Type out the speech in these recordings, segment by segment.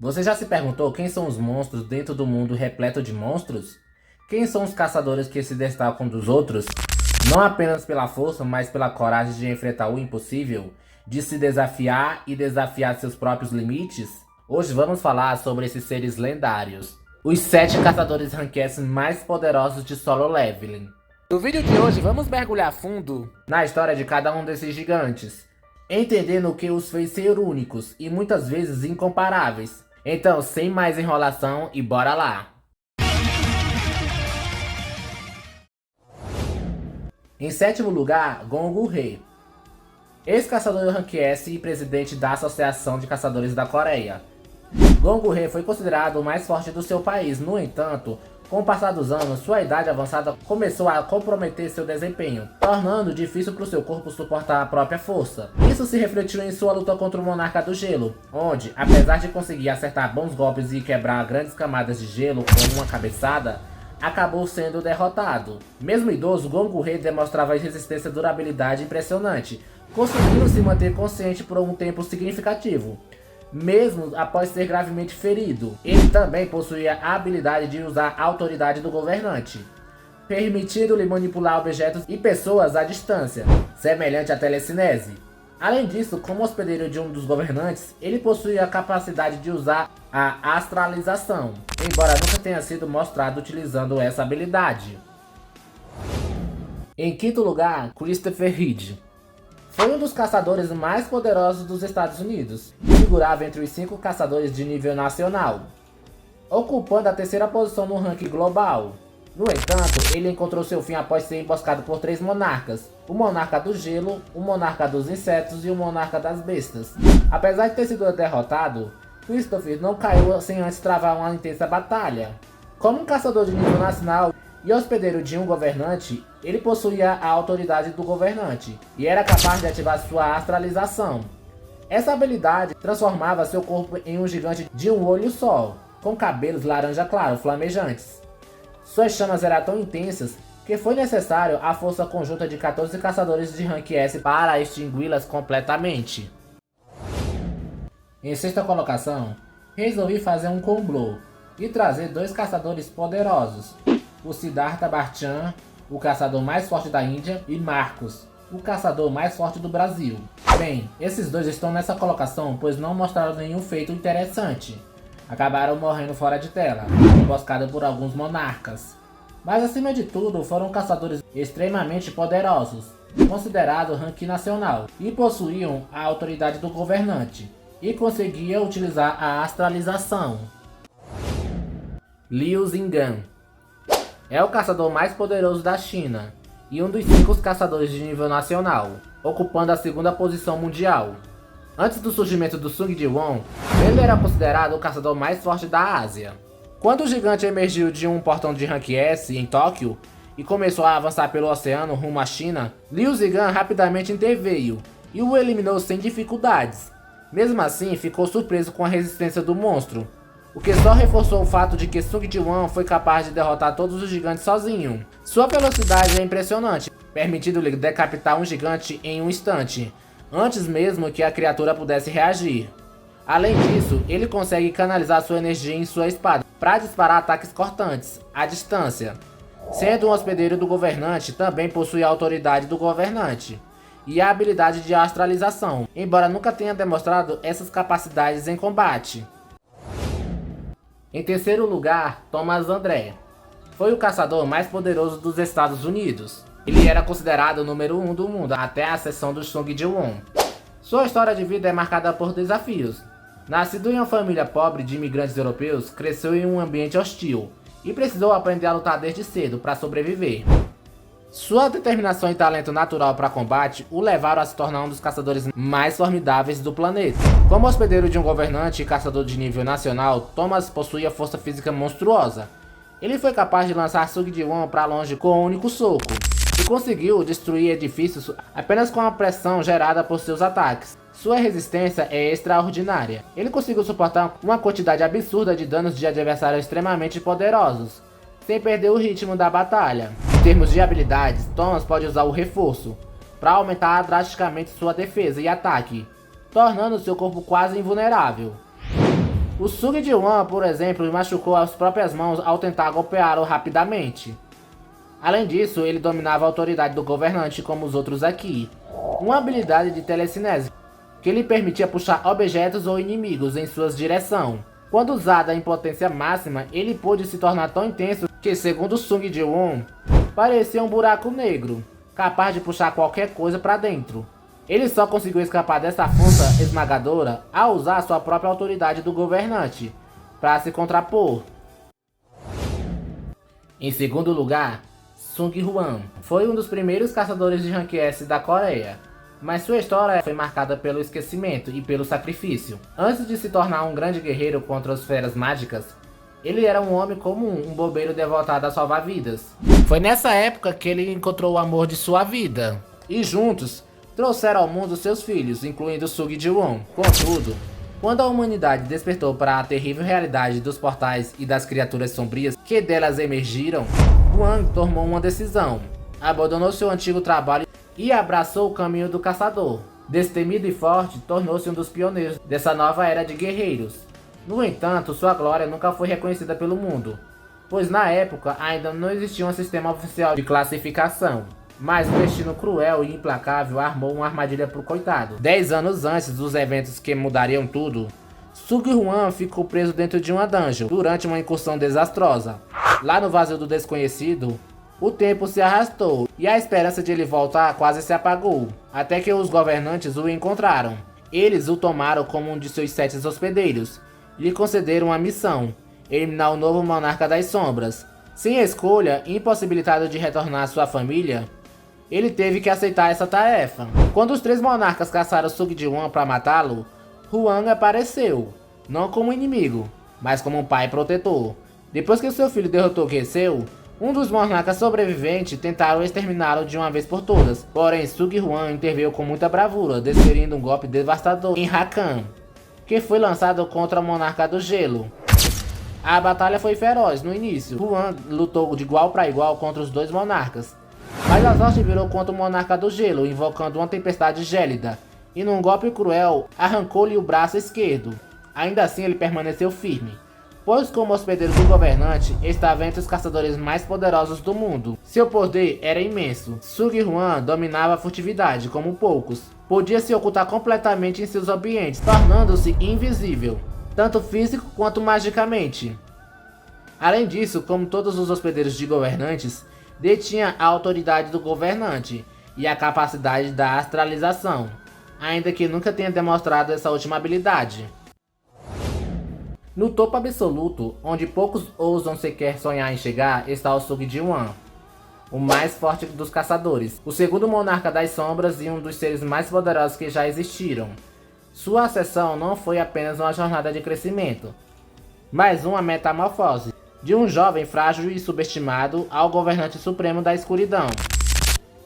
Você já se perguntou quem são os monstros dentro do mundo repleto de monstros? Quem são os caçadores que se destacam dos outros? Não apenas pela força, mas pela coragem de enfrentar o impossível, de se desafiar e desafiar seus próprios limites? Hoje vamos falar sobre esses seres lendários, os 7 caçadores Rank S mais poderosos de solo leveling. No vídeo de hoje vamos mergulhar fundo na história de cada um desses gigantes, entendendo o que os fez ser únicos e muitas vezes incomparáveis. Então, sem mais enrolação e bora lá! Em sétimo lugar, Gongu Rei, ex-caçador Rank S e presidente da Associação de Caçadores da Coreia. Gongu Rei foi considerado o mais forte do seu país, no entanto, com o passar dos anos, sua idade avançada começou a comprometer seu desempenho, tornando difícil para o seu corpo suportar a própria força. Isso se refletiu em sua luta contra o Monarca do Gelo, onde, apesar de conseguir acertar bons golpes e quebrar grandes camadas de gelo com uma cabeçada, acabou sendo derrotado. Mesmo idoso, Gongu Rei demonstrava resistência e durabilidade impressionante, conseguindo se manter consciente por um tempo significativo, mesmo após ser gravemente ferido. Ele também possuía a habilidade de usar a autoridade do governante, permitindo-lhe manipular objetos e pessoas à distância, semelhante à telecinese. Além disso, como hospedeiro de um dos governantes, ele possuía a capacidade de usar a astralização, embora nunca tenha sido mostrado utilizando essa habilidade. Em quinto lugar, Christopher Reed. Foi um dos caçadores mais poderosos dos Estados Unidos, e figurava entre os 5 caçadores de nível nacional, ocupando a terceira posição no ranking global. No entanto, ele encontrou seu fim após ser emboscado por 3 monarcas: o Monarca do Gelo, o Monarca dos Insetos e o Monarca das Bestas. Apesar de ter sido derrotado, Christopher não caiu sem antes travar uma intensa batalha. Como um caçador de nível nacional e hospedeiro de um governante, ele possuía a autoridade do governante e era capaz de ativar sua astralização. Essa habilidade transformava seu corpo em um gigante de um olho só, com cabelos laranja claro flamejantes. Suas chamas eram tão intensas que foi necessário a força conjunta de 14 caçadores de Rank S para extingui-las completamente. Em sexta colocação, resolvi fazer um complô e trazer 2 caçadores poderosos: o Siddhartha Barchan, o caçador mais forte da Índia, e Marcos, o caçador mais forte do Brasil. Bem, esses 2 estão nessa colocação pois não mostraram nenhum feito interessante. Acabaram morrendo fora de tela, emboscados por alguns monarcas. Mas acima de tudo, foram caçadores extremamente poderosos, considerados rank nacional, e possuíam a autoridade do governante, e conseguiam utilizar a astralização. Liu Zingan é o caçador mais poderoso da China, e um dos 5 caçadores de nível nacional, ocupando a 2ª posição mundial. Antes do surgimento do Sung Ji-won, ele era considerado o caçador mais forte da Ásia. Quando o gigante emergiu de um portão de Rank S em Tóquio e começou a avançar pelo oceano rumo à China, Liu Zingan rapidamente interveio e o eliminou sem dificuldades. Mesmo assim, ficou surpreso com a resistência do monstro, o que só reforçou o fato de que Sung Ji-won foi capaz de derrotar todos os gigantes sozinho. Sua velocidade é impressionante, permitindo-lhe decapitar um gigante em um instante, antes mesmo que a criatura pudesse reagir. Além disso, ele consegue canalizar sua energia em sua espada para disparar ataques cortantes, à distância. Sendo um hospedeiro do governante, também possui a autoridade do governante e a habilidade de astralização, embora nunca tenha demonstrado essas capacidades em combate. Em terceiro lugar, Thomas André. Foi o caçador mais poderoso dos Estados Unidos. Ele era considerado o número 1 do mundo até a ascensão do Sung Ji-won. Sua história de vida é marcada por desafios. Nascido em uma família pobre de imigrantes europeus, cresceu em um ambiente hostil e precisou aprender a lutar desde cedo para sobreviver. Sua determinação e talento natural para combate o levaram a se tornar um dos caçadores mais formidáveis do planeta. Como hospedeiro de um governante e caçador de nível nacional, Thomas possuía força física monstruosa. Ele foi capaz de lançar Sung Ji-won para longe com um único soco e conseguiu destruir edifícios apenas com a pressão gerada por seus ataques. Sua resistência é extraordinária. Ele conseguiu suportar uma quantidade absurda de danos de adversários extremamente poderosos, sem perder o ritmo da batalha. Em termos de habilidades, Thomas pode usar o reforço para aumentar drasticamente sua defesa e ataque, tornando seu corpo quase invulnerável. O Sung Ji-won, por exemplo, machucou as próprias mãos ao tentar golpeá-lo rapidamente. Além disso, ele dominava a autoridade do governante como os outros aqui. Uma habilidade de telecinese que lhe permitia puxar objetos ou inimigos em sua direção. Quando usada em potência máxima, ele pôde se tornar tão intenso que, segundo Sung Ji-won, parecia um buraco negro, capaz de puxar qualquer coisa para dentro. Ele só conseguiu escapar dessa força esmagadora ao usar sua própria autoridade do governante para se contrapor. Em segundo lugar, Sung Hwan foi um dos primeiros caçadores de Rank S da Coreia, mas sua história foi marcada pelo esquecimento e pelo sacrifício. Antes de se tornar um grande guerreiro contra as feras mágicas, ele era um homem comum, um bobeiro devotado a salvar vidas. Foi nessa época que ele encontrou o amor de sua vida, e juntos trouxeram ao mundo seus filhos, incluindo Sung Ji-won. Contudo, quando a humanidade despertou para a terrível realidade dos portais e das criaturas sombrias que delas emergiram, Hwan tomou uma decisão. Abandonou seu antigo trabalho e abraçou o caminho do caçador. Destemido e forte, tornou-se um dos pioneiros dessa nova era de guerreiros. No entanto, sua glória nunca foi reconhecida pelo mundo, pois na época ainda não existia um sistema oficial de classificação. Mas um destino cruel e implacável armou uma armadilha pro coitado. 10 anos antes dos eventos que mudariam tudo, Sung Hwan ficou preso dentro de uma dungeon durante uma incursão desastrosa. Lá no vazio do desconhecido, o tempo se arrastou e a esperança de ele voltar quase se apagou, até que os governantes o encontraram. Eles o tomaram como um de seus 7 hospedeiros e lhe concederam uma missão: eliminar o novo monarca das sombras. Sem escolha e impossibilitado de retornar à sua família, ele teve que aceitar essa tarefa. Quando os 3 monarcas caçaram Sung Ji-won para matá-lo, Hwan apareceu, não como inimigo, mas como um pai protetor. Depois que seu filho derrotou Gesell, um dos monarcas sobreviventes tentaram exterminá-lo de uma vez por todas. Porém, Sung Hwan interveio com muita bravura, desferindo um golpe devastador em Rakan, que foi lançado contra o monarca do gelo. A batalha foi feroz no início. Hwan lutou de igual para igual contra os 2 monarcas, mas a sorte virou contra o monarca do gelo, invocando uma tempestade gélida, e num golpe cruel, arrancou-lhe o braço esquerdo. Ainda assim, ele permaneceu firme, pois como hospedeiro do governante, estava entre os caçadores mais poderosos do mundo. Seu poder era imenso. Sung Hwan dominava a furtividade como poucos. Podia se ocultar completamente em seus ambientes, tornando-se invisível, tanto físico quanto magicamente. Além disso, como todos os hospedeiros de governantes, detinha a autoridade do governante e a capacidade da astralização, ainda que nunca tenha demonstrado essa última habilidade. No topo absoluto, onde poucos ousam sequer sonhar em chegar, está o Sung Ji-won, o mais forte dos caçadores, o segundo monarca das sombras e um dos seres mais poderosos que já existiram. Sua ascensão não foi apenas uma jornada de crescimento, mas uma metamorfose, de um jovem frágil e subestimado ao governante supremo da escuridão.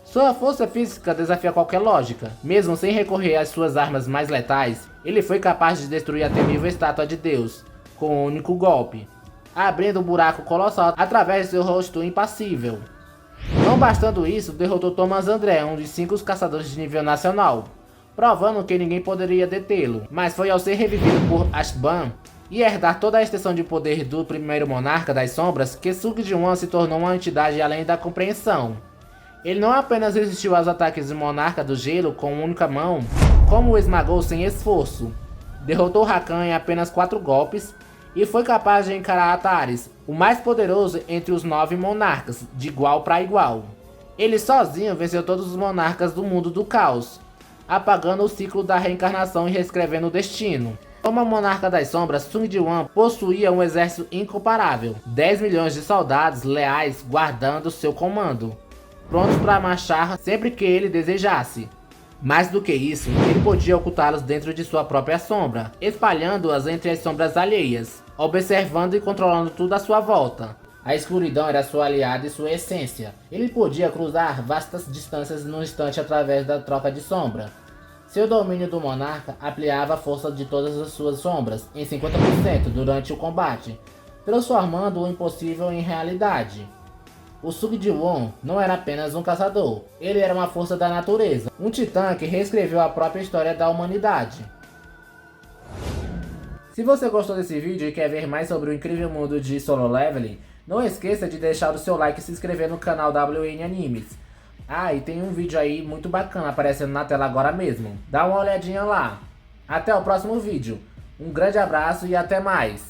Sua força física desafia qualquer lógica. Mesmo sem recorrer às suas armas mais letais, ele foi capaz de destruir a temível estátua de Deus com um único golpe, abrindo um buraco colossal através de seu rosto impassível. Não bastando isso, derrotou Thomas André, um dos 5 caçadores de nível nacional, provando que ninguém poderia detê-lo. Mas foi ao ser revivido por Ashban e herdar toda a extensão de poder do primeiro monarca das sombras que Sung Ji-won se tornou uma entidade além da compreensão. Ele não apenas resistiu aos ataques do monarca do gelo com uma única mão, como o esmagou sem esforço. Derrotou Rakan em apenas 4 golpes e foi capaz de encarar Ataris, o mais poderoso entre os 9 monarcas, de igual para igual. Ele sozinho venceu todos os monarcas do mundo do caos, apagando o ciclo da reencarnação e reescrevendo o destino. Como monarca das sombras, Sung Ji-won possuía um exército incomparável, 10 milhões de soldados leais guardando seu comando, prontos para marchar sempre que ele desejasse. Mais do que isso, ele podia ocultá-los dentro de sua própria sombra, espalhando-as entre as sombras alheias, observando e controlando tudo à sua volta. A escuridão era sua aliada e sua essência. Ele podia cruzar vastas distâncias num instante através da troca de sombra. Seu domínio do monarca ampliava a força de todas as suas sombras em 50% durante o combate, transformando o impossível em realidade. O Sung Ji-won não era apenas um caçador, ele era uma força da natureza, um titã que reescreveu a própria história da humanidade. Se você gostou desse vídeo e quer ver mais sobre o incrível mundo de Solo Leveling, não esqueça de deixar o seu like e se inscrever no canal WN Animes. Ah, e tem um vídeo aí muito bacana aparecendo na tela agora mesmo. Dá uma olhadinha lá. Até o próximo vídeo. Um grande abraço e até mais.